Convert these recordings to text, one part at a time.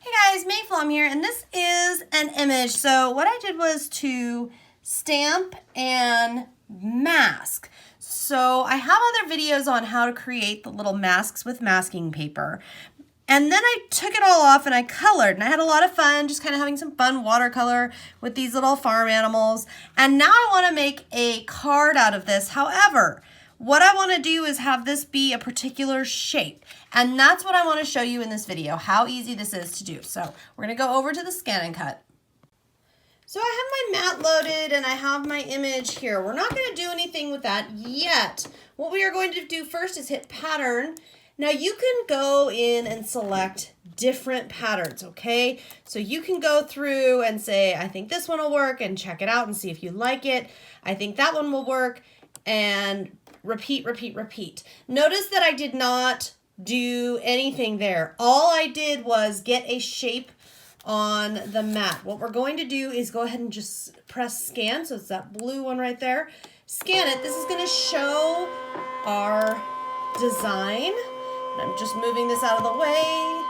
Hey guys, Mayflom here, and this is an image. So what I did was to stamp and mask. So I have other videos on how to create the little masks with masking paper. And then I took it all off and I colored, and I had a lot of fun just kind of having some fun watercolor with these little farm animals. And now I want to make a card out of this. However, what I want to do is have this be a particular shape. And that's what I want to show you in this video, how easy this is to do. So we're going to go over to the ScanNCut. So I have my mat loaded and I have my image here. We're not going to do anything with that yet. What we are going to do first is hit pattern. Now you can go in and select different patterns, okay? So you can go through and say, I think this one will work, and check it out and see if you like it. I think that one will work, and repeat, repeat, repeat. Notice that I did not do anything there. All I did was get a shape on the mat. What we're going to do is go ahead and just press scan. So it's that blue one right there. Scan it. This is going to show our design. I'm just moving this out of the way.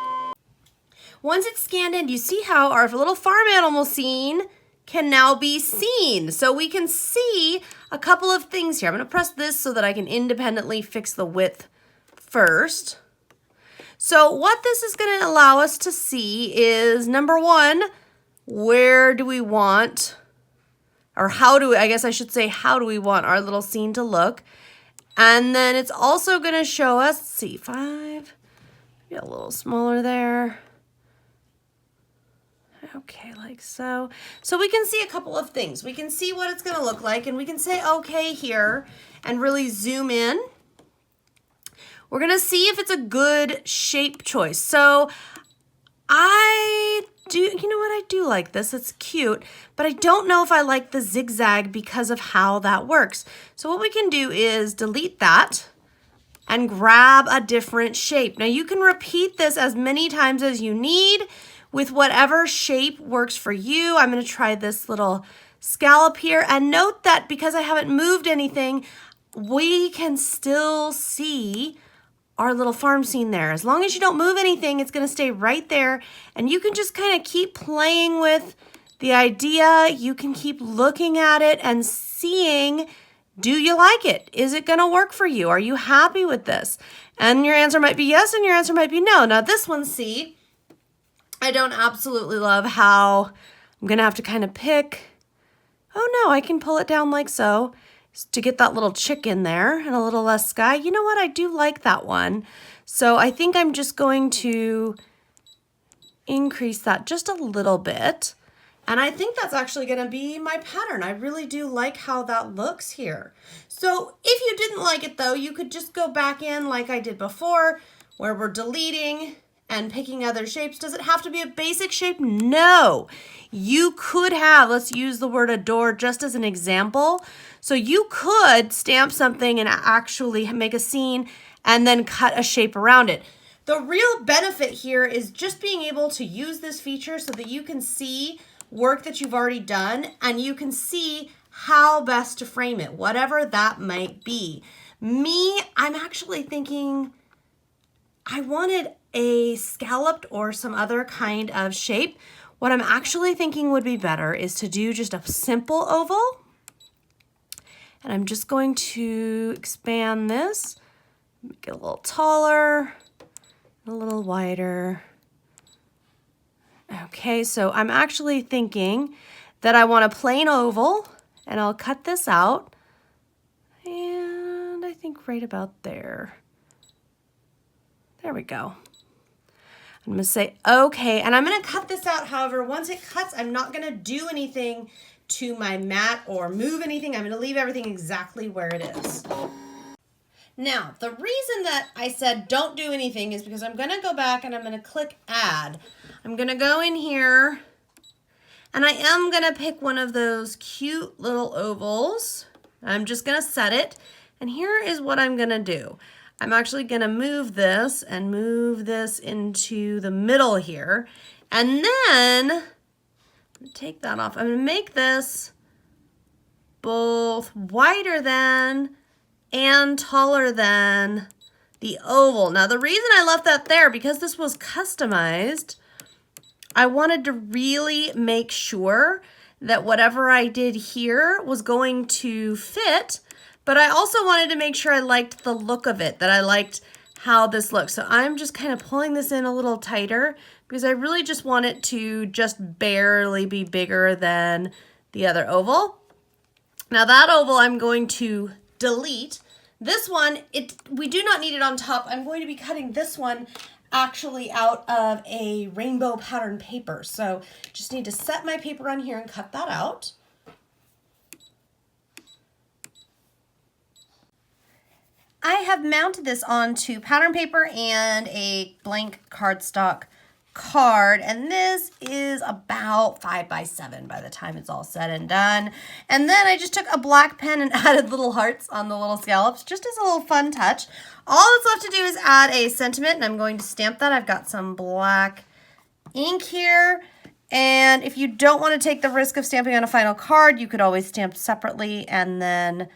Once it's scanned in, do you see how our little farm animal scene can now be seen? So we can see a couple of things here. I'm going to press this so that I can independently fix the width first. So what this is going to allow us to see is, number one, where do we want, or how do we, I guess I should say, how do we want our little scene to look? And then it's also going to show us, let's see, 5, maybe a little smaller there. Okay, like so. So we can see a couple of things. We can see what it's going to look like, and we can say okay here and really zoom in. We're going to see if it's a good shape choice. So you know what, I do like this. It's cute, but I don't know if I like the zigzag because of how that works. So what we can do is delete that and grab a different shape. Now you can repeat this as many times as you need with whatever shape works for you. I'm going to try this little scallop here, and note that because I haven't moved anything, we can still see our little farm scene there. As long as you don't move anything, it's going to stay right there, and you can just kind of keep playing with the idea. You can keep looking at it and seeing, do you like it? Is it going to work for you? Are you happy with this? And your answer might be yes, and your answer might be no. Now this one, see, I don't absolutely love how I'm going to have to kind of pick. Oh no, I can pull it down like so to get that little chick in there and a little less sky. You know what? I do like that one. So I think I'm just going to increase that just a little bit. And I think that's actually going to be my pattern. I really do like how that looks here. So if you didn't like it though, you could just go back in like I did before, where we're deleting and picking other shapes. Does it have to be a basic shape? No. You could have, let's use the word adore just as an example. So you could stamp something and actually make a scene and then cut a shape around it. The real benefit here is just being able to use this feature so that you can see work that you've already done, and you can see how best to frame it, whatever that might be. Me, I'm actually thinking I wanted a scalloped or some other kind of shape. What I'm actually thinking would be better is to do just a simple oval. And I'm just going to expand this, make it a little taller, a little wider. Okay, so I'm actually thinking that I want a plain oval, and I'll cut this out. And I think right about there. There we go. I'm going to say okay, and I'm going to cut this out. However, once it cuts, I'm not going to do anything to my mat or move anything. I'm going to leave everything exactly where it is. Now, the reason that I said don't do anything is because I'm going to go back and I'm going to click add. I'm going to go in here, and I am going to pick one of those cute little ovals. I'm just going to set it, and here is what I'm going to do. I'm actually going to move this and move this into the middle here, and then take that off. I'm going to make this both wider than and taller than the oval. Now the reason I left that there, because this was customized, I wanted to really make sure that whatever I did here was going to fit, but I also wanted to make sure I liked the look of it, that I liked how this looks. So I'm just kind of pulling this in a little tighter because I really just want it to just barely be bigger than the other oval. Now that oval I'm going to delete. This one, we do not need it on top. I'm going to be cutting this one actually out of a rainbow pattern paper. So just need to set my paper on here and cut that out. I have mounted this onto pattern paper and a blank cardstock card, and this is about 5 by 7 by the time it's all said and done. And then I just took a black pen and added little hearts on the little scallops just as a little fun touch. All that's left to do is add a sentiment, and I'm going to stamp that. I've got some black ink here, and if you don't want to take the risk of stamping on a final card, you could always stamp separately and then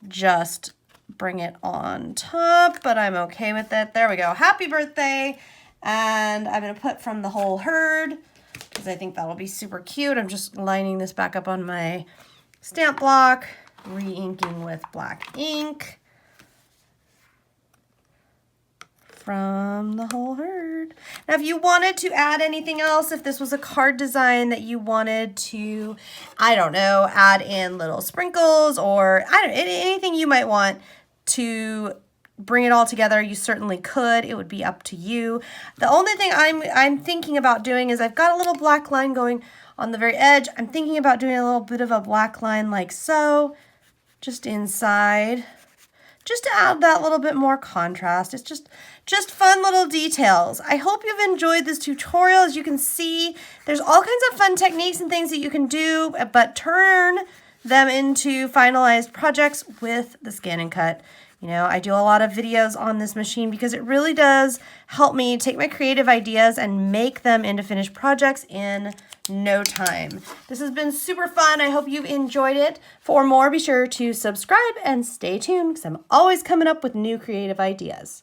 just bring it on top, but I'm okay with it. There we go. Happy birthday. And I'm going to put from the whole herd because I think that'll be super cute. I'm just lining this back up on my stamp block, re-inking with black ink from the whole herd. Now, if you wanted to add anything else, if this was a card design that you wanted to, I don't know, add in little sprinkles or anything you might want to bring it all together, you certainly could. It would be up to you. The only thing I'm thinking about doing is I've got a little black line going on the very edge. I'm thinking about doing a little bit of a black line like so, just inside, just to add that little bit more contrast. It's just fun little details. I hope you've enjoyed this tutorial. As you can see, there's all kinds of fun techniques and things that you can do, but turn them into finalized projects with the ScanNCut. You know, I do a lot of videos on this machine because it really does help me take my creative ideas and make them into finished projects in no time. This has been super fun. I hope you've enjoyed it. For more, be sure to subscribe and stay tuned because I'm always coming up with new creative ideas.